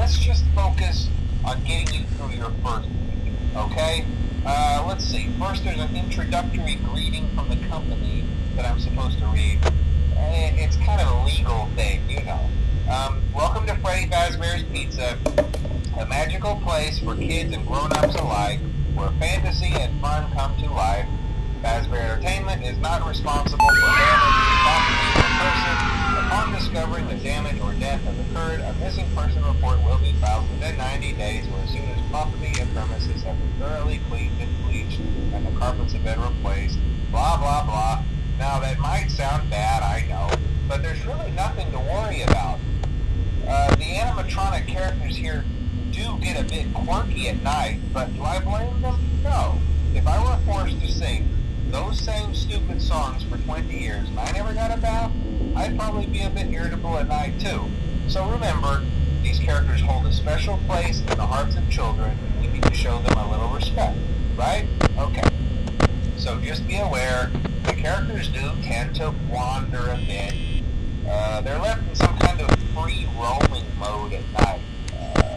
let's just focus on getting you through your first week, okay? Let's see. First, there's an introductory greeting from the company that I'm supposed to read. It's kind of a legal thing, you know. Welcome to Freddy Fazbear's Pizza, a magical place for kids and grown-ups alike, where fantasy and fun come to life. Fazbear Entertainment is not responsible for damage to property or person. Upon discovering the damage or death has occurred, a missing person report will be filed within 90 days or as soon as property and premises have been thoroughly cleaned and bleached and the carpets have been replaced. Blah, blah, blah. Now, that might sound bad, I know, but there's really nothing to worry about. The animatronic characters here do get a bit quirky at night, but do I blame them? No. If I were forced to sing those same stupid songs for 20 years and I never got a bath, I'd probably be a bit irritable at night too. So remember, these characters hold a special place in the hearts of children and we need to show them a little respect, right? Okay. So just be aware, the characters do tend to wander a bit. They're left in some kind of free roaming mode at night.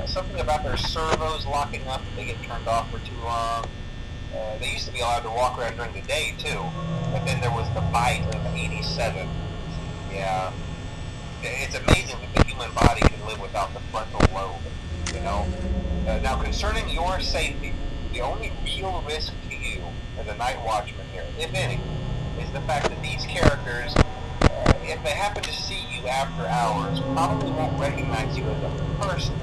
Something about their servos locking up if they get turned off for too long. They used to be allowed to walk around during the day too, but then there was the bite in '87. Yeah, it's amazing that the human body can live without the frontal lobe, you know. Now concerning your safety, the only real risk to you as a night watchman here, if any, is the fact that these characters, if they happen to see you after hours, probably won't recognize you as a person.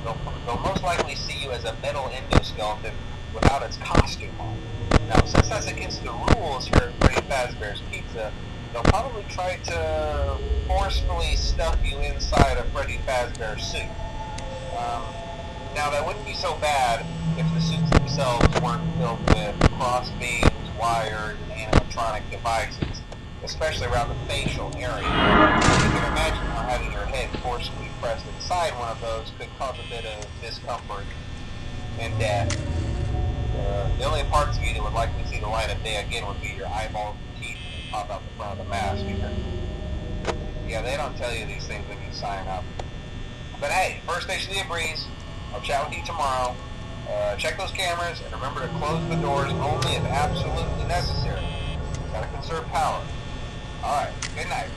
They'll most likely see you as a metal endoskeleton without its costume on. Now, since that's against the rules here at Freddy Fazbear's Pizza, they'll probably try to forcefully stuff you inside a Freddy Fazbear suit. Now, that wouldn't be so bad if the suits themselves weren't filled with cross beams, wires, and animatronic devices, especially around the facial area. You can imagine how having your head forcefully pressed inside one of those could cause a bit of discomfort and death. The only parts of you that would likely see the light of day again would be your eyeballs and teeth that pop out the front of the mask. Yeah, they don't tell you these things when you sign up. But hey, first station of the breeze. I'll chat with you tomorrow. Check those cameras and remember to close the doors only if absolutely necessary. Gotta conserve power. Alright, good night.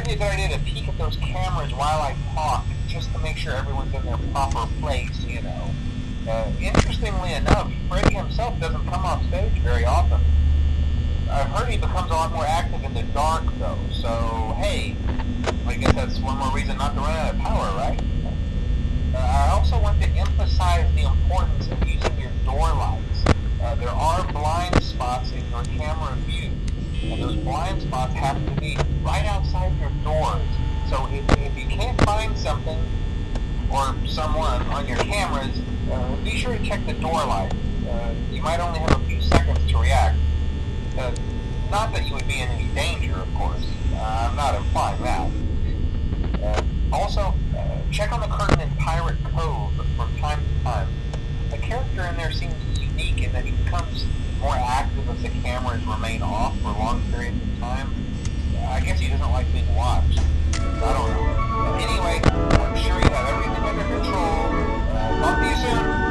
be a good idea to peek at those cameras while I talk, just to make sure everyone's in their proper place, you know. Interestingly enough, Freddy himself doesn't come off stage very often. I've heard he becomes a lot more active in the dark, though, so hey, I guess that's one more reason not to run out of power, right? I also want to emphasize the importance of using your door lights. There are blind spots in your camera view, and those blind spots happen to be right outside your doors. So if you can't find something or someone on your cameras, be sure to check the door light. You might only have a few seconds to react. Not that you would be in any danger, of course. I'm not implying that. Also, check on the curtain in Pirate Cove from time to time. The character in there seems unique in that he becomes more active as the cameras remain off for long periods of time. I guess he doesn't like being watched. I don't know. Anyway, I'm sure you have everything under control. Talk to you soon.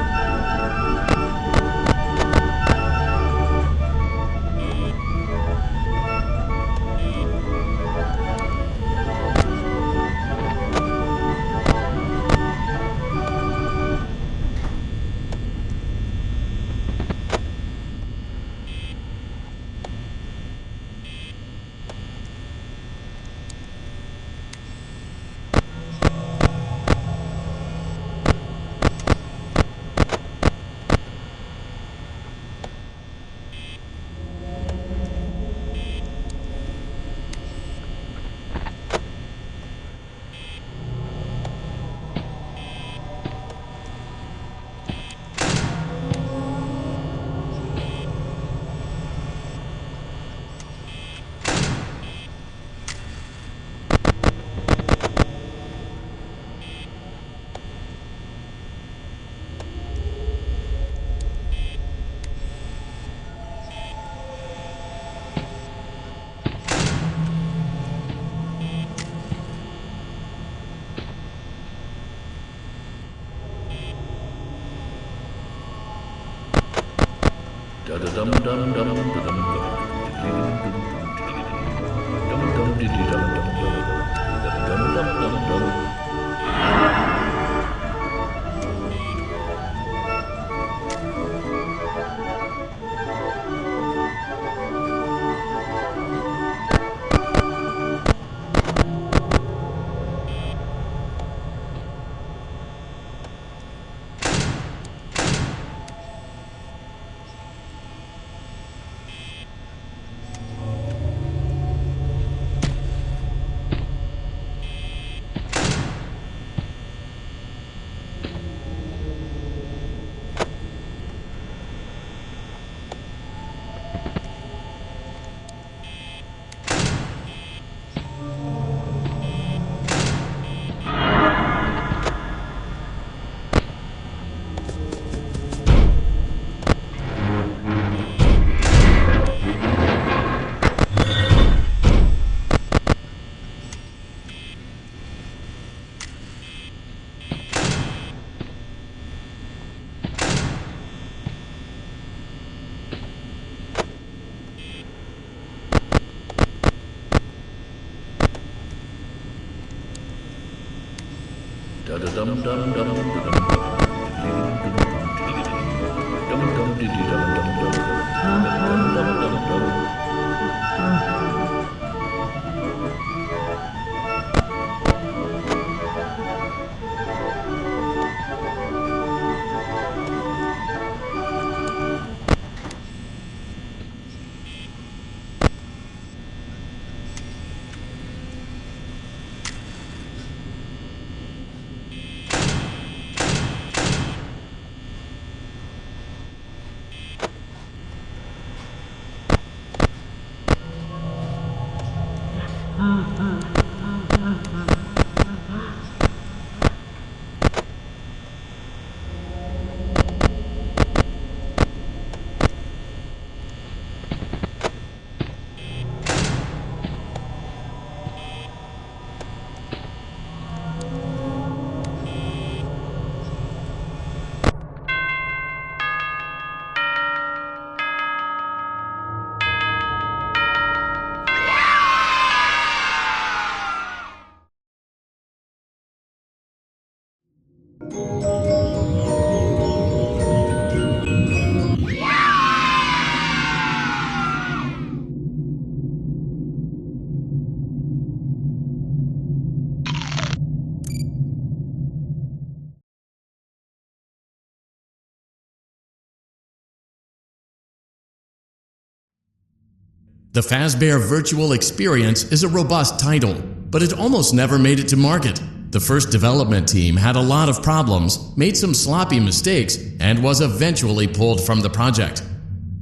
The Fazbear Virtual Experience is a robust title, but it almost never made it to market. The first development team had a lot of problems, made some sloppy mistakes, and was eventually pulled from the project.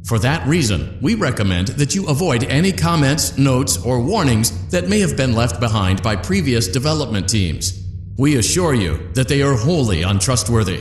For that reason, we recommend that you avoid any comments, notes, or warnings that may have been left behind by previous development teams. We assure you that they are wholly untrustworthy.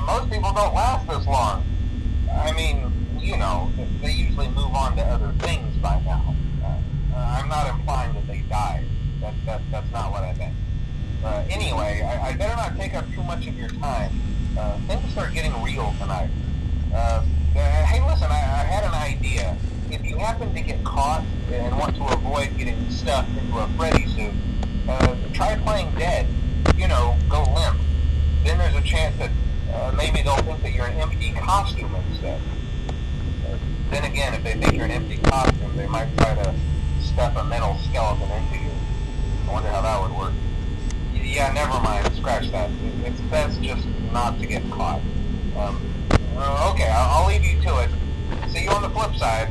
Most people don't last this long. I mean, you know, they usually move on to other things by now. I'm not implying that they died. That's not what I meant. Anyway, I better not take up too much of your time. Things start getting real tonight. Hey, listen, I had an idea. If you happen to get caught and want to avoid getting stuffed into a Freddy suit, try playing dead. You know, go limp. Then there's a chance that maybe they'll think that you're an empty costume instead. Then again, if they think you're an empty costume, they might try to stuff a metal skeleton into you. I wonder how that would work. Yeah, never mind. Scratch that. It's best just not to get caught. Okay, I'll leave you to it. See you on the flip side.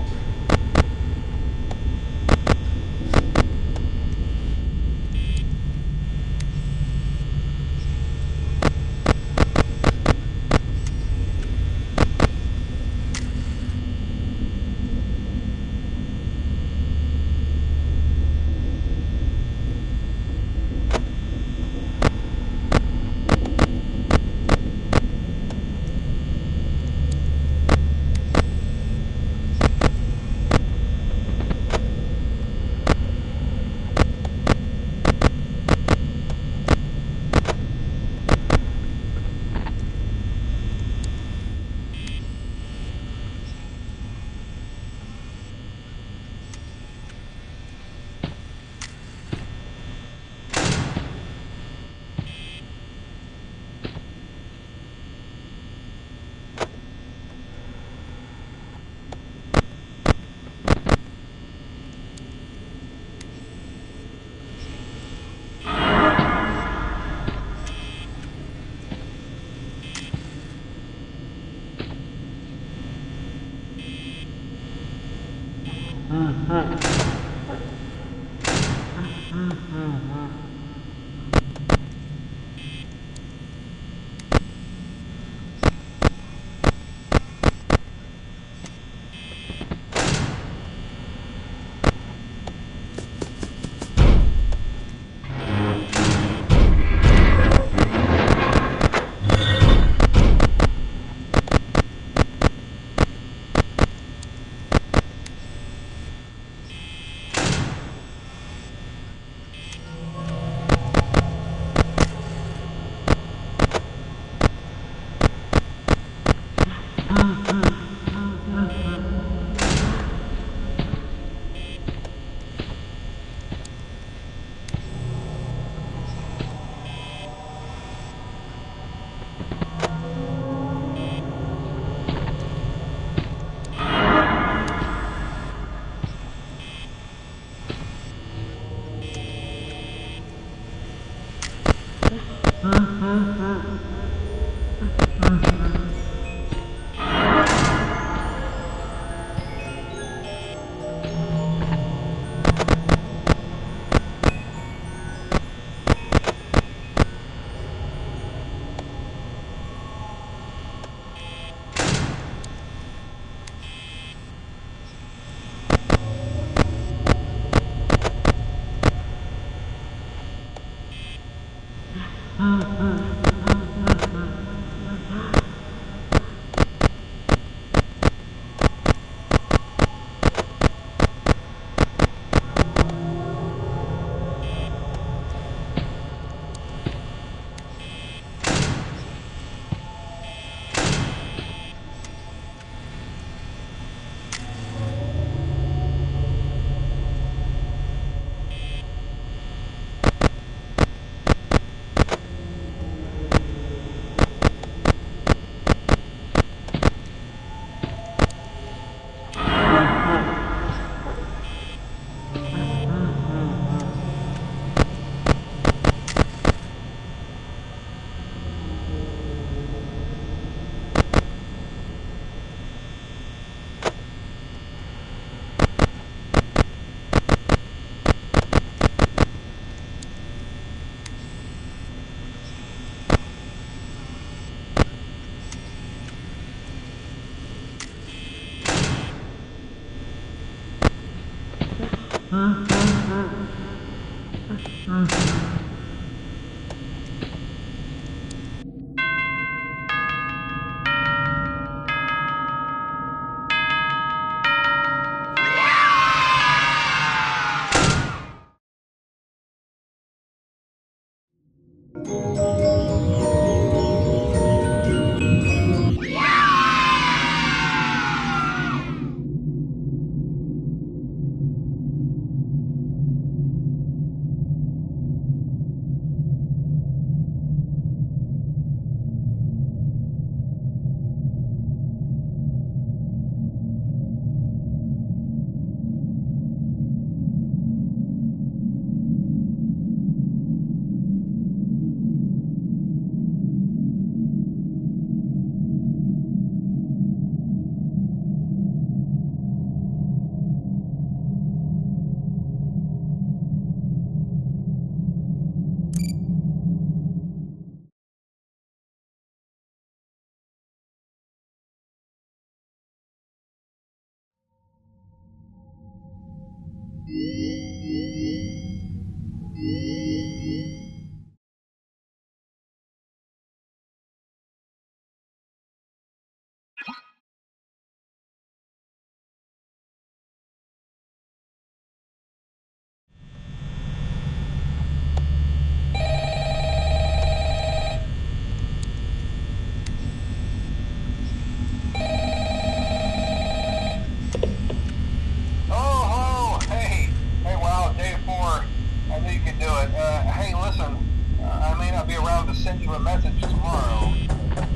Send you a message tomorrow.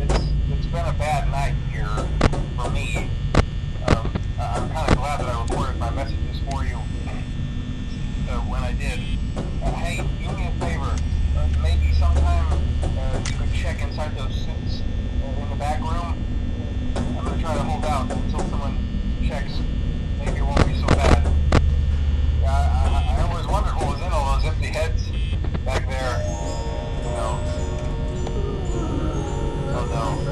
It's been a bad night here for me. I'm kind of glad that I recorded my messages for you when I did. Hey, do me a favor. Maybe sometime you could check inside those suits in the back room. I'm gonna try to hold out until someone checks. Maybe it won't be so bad. I always wondered what was in all those empty heads back there. You know. Oh no.